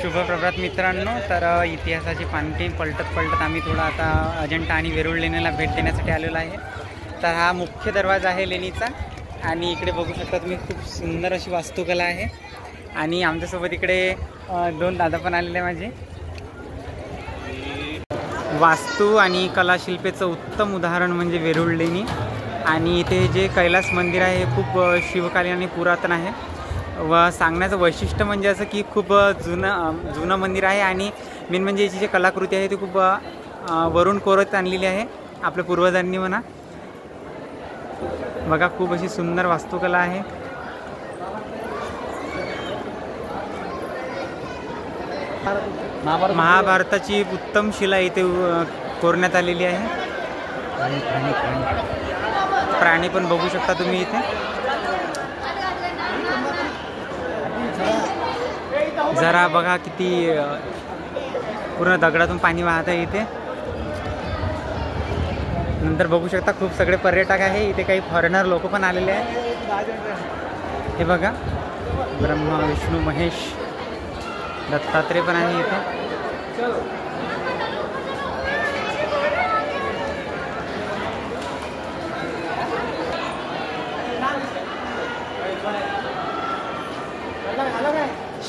शुभप्रभात मित्रांनो. तर इतिहासाची पानटी पलटत आम्ही थोडा आता अजंठा आणि वेरूळ लेणीला भेट देण्यासाठी आलेलो आहे. तर हा मुख्य दरवाजा आहे लेणीचा आणि इकडे बघू शकता तुम्ही खूप सुंदर अशी वास्तुकला आहे. आणि आमच्यासोबत इकडे दोन दादा पण आलेले माझे. वास्तू आणि कलाशिल्पेचं उत्तम उदाहरण म्हणजे वेरूळ लेणी. आणि इथे जे कैलास मंदिर आहे हे खूप शिवकालीन आणि पुरातन आहे. व सांगण्याचं वैशिष्ट्य म्हणजे असं की खूप जुनं मंदिर आहे. आणि मेन म्हणजे याची जी कलाकृती आहे ती खूप वरून कोरत आणलेली आहे आपल्या पूर्वजांनी म्हणा. बघा खूप अशी सुंदर वास्तुकला आहे. महाभारताची उत्तम शिला इथे कोरण्यात आलेली आहे. प्राणी पण बघू शकता तुम्ही इथे. जरा बघा किती पूर्ण दगडातून पाणी वाहत आहे इथे. नंतर बघू शकता खूप सगळे पर्यटक आहे इथे. काही फॉरेनर लोक पण आलेले आहेत. हे बघा ब्रह्मा विष्णू महेश दत्तात्रय पण आहे इथे.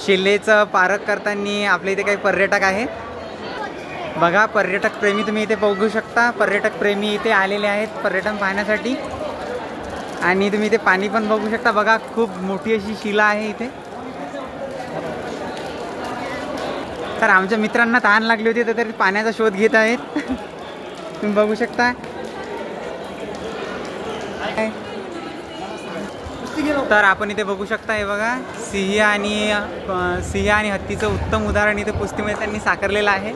शिलेचं पारख करताना आपल्या इथे काही पर्यटक आहे. बघा पर्यटक प्रेमी तुम्ही इथे बघू शकता. पर्यटक प्रेमी इथे आलेले आहेत पर्यटन पाहण्यासाठी. आणि तुम्ही इथे पाणी पण बघू शकता. बघा खूप मोठी अशी शिला आहे इथे. तर आमच्या मित्रांना तहान लागली होती तर पाण्याचा शोध घेत आहेत. तुम्ही बघू शकता. तर आपण इथे बघू शकता. हे बघा सिंह आणि हत्तीचं उत्तम उदाहरण इथे कुस्तीमध्ये त्यांनी साकारलेलं आहे.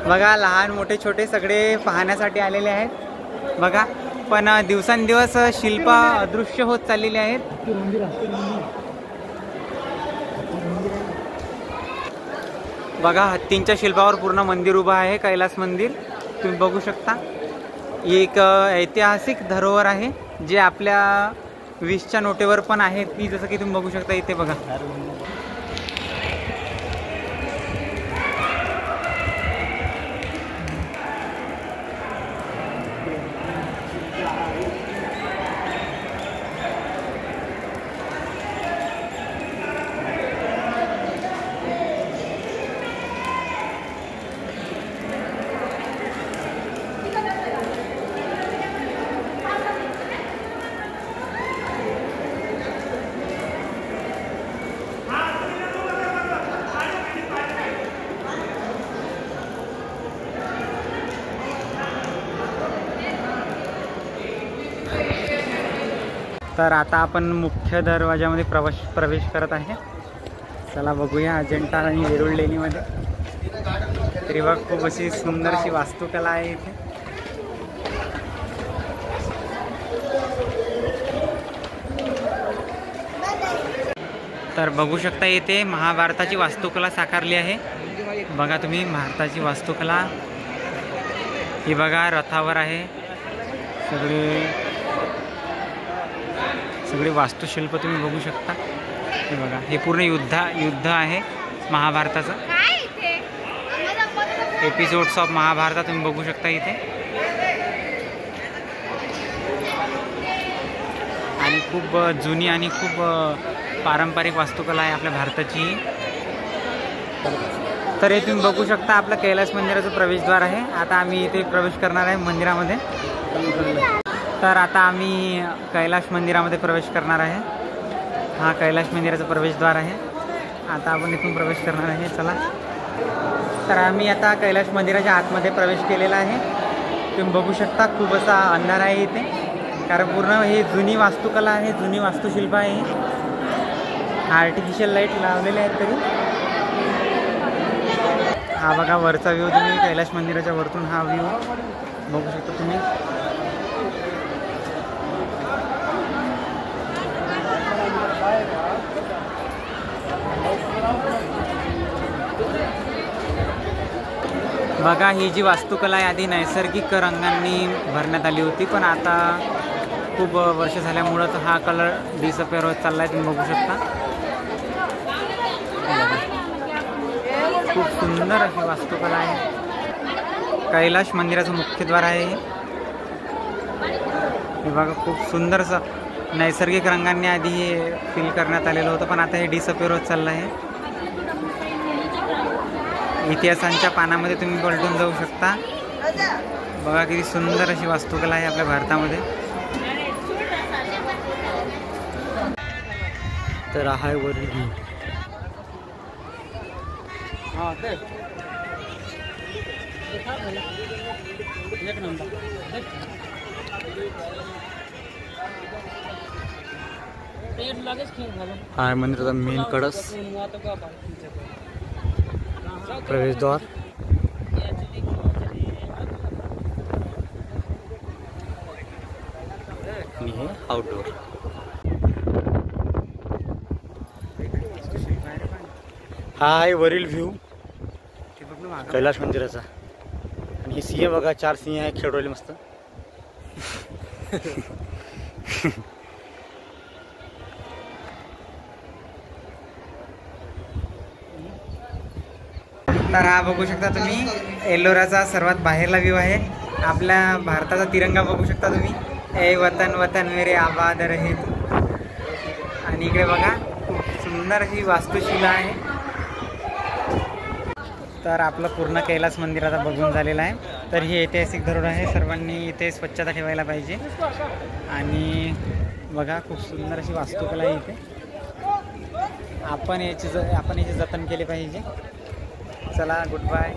बघा लहान मोठे छोटे सगळे पाहण्यासाठी आलेले आहेत. बघा पण दिवसेंदिवस शिल्प अदृश्य होत चाललेले आहेत. बघा हत्तींच्या शिल्पावर पूर्ण मंदिर उभं आहे. कैलास मंदिर तुम्ही बघू शकता. एक ऐतिहासिक धरोहर आहे जे आपल्या 20च्या नोटेवर पण आहे ती. जसं की तुम्ही बघू शकता इथे बघा. तर आता आपण मुख्य दरवाजामध्ये प्रवेश करत आहे. चला बघूया अजंठा आणि वेरूळ लेणीमध्ये. तरी बघ खूप अशी सुंदर अशी वास्तुकला आहे इथे. तर बघू शकता इथे महाभारताची वास्तुकला साकारली आहे. बघा तुम्ही भारताची वास्तुकला. ही बघा रथावर आहे. सगळे वास्तुशिल्प तुम्ही बघू शकता. हे बघा हे पूर्ण युद्ध आहे महाभारताचं. एपिसोड्स ऑफ महाभारत तुम्ही बघू शकता इथे. आणि खूप जुनी आणि खूप पारंपरिक वास्तुकला आहे आपल्या भारताची. तर हे तुम्ही बघू शकता आपलं कैलास मंदिराचं प्रवेशद्वार आहे. आता आम्ही इथे प्रवेश करणार आहे मंदिरामध्ये. तर आता आम्ही कैलास मंदिरामध्ये प्रवेश करणार आहे. हा कैलास मंदिराचा प्रवेशद्वार आहे. आता आपण इथून प्रवेश करणार आहे. चला. तर आम्ही आता कैलास मंदिराच्या आतमध्ये प्रवेश केलेला आहे. तुम्ही बघू शकता खूप असा अंधार आहे इथे. कारण पूर्ण हे जुनी वास्तुकला आहे. जुनी वास्तुशिल्प आहे. आर्टिफिशियल लाईट लावलेले आहेत तरी. हा बघा वरचा व्ह्यू. तुम्ही कैलास मंदिराच्या वरतून हा व्ह्यू बघू शकता तुम्ही. बघा ही जी वास्तुकला आहे आधी नैसर्गिक रंगांनी भरण्यात आली होती. पण आता खूप वर्ष झाल्यामुळं हा कलर डिसअपिअर होत चालला आहे. तुम्ही बघू शकता. खूप सुंदर अशी वास्तुकला आहे. कैलाश मंदिराचं मुख्यद्वार आहे हे बघा. खूप सुंदर असं नैसर्गिक रंगांनी आधी हे फिल करण्यात आलेलं होतं, पण आता हे डिसअपिअर होत चाललं आहे. इतिहासांच्या पानामध्ये तुम्ही पलटून जाऊ शकता. बघा किती सुंदर अशी वास्तुकला आहे आपल्या भारतामध्ये. तर हा वरील व्ह्यू. हा आहे मंदिराचा मेन कळस, प्रवेशद्वार. आणि हे आउटडोर. हा आहे वरील व्ह्यू कैलाश मंदिराचा. आणि हे सिंह बघा, 4 सिंह आहे खेळवले मस्त. तर हा बघू शकता तुम्ही एल्लोराचा सर्वात बाहेरला व्ह्यू आहे. आपल्या भारताचा तिरंगा बघू शकता तुम्ही. ए वतन वतन मेरे आबाद रहे. आणि इकडे बघा खूप सुंदर अशी वास्तुशिला आहे. तर आपलं पूर्ण कैलास मंदिर आता बघून झालेलं आहे. तर ही ऐतिहासिक धरोहर आहे. सर्वांनी इथे स्वच्छता ठेवायला पाहिजे. आणि बघा खूप सुंदर अशी वास्तुकला आहे इथे. आपण याचे जतन केले पाहिजे. चला, गुड बाय.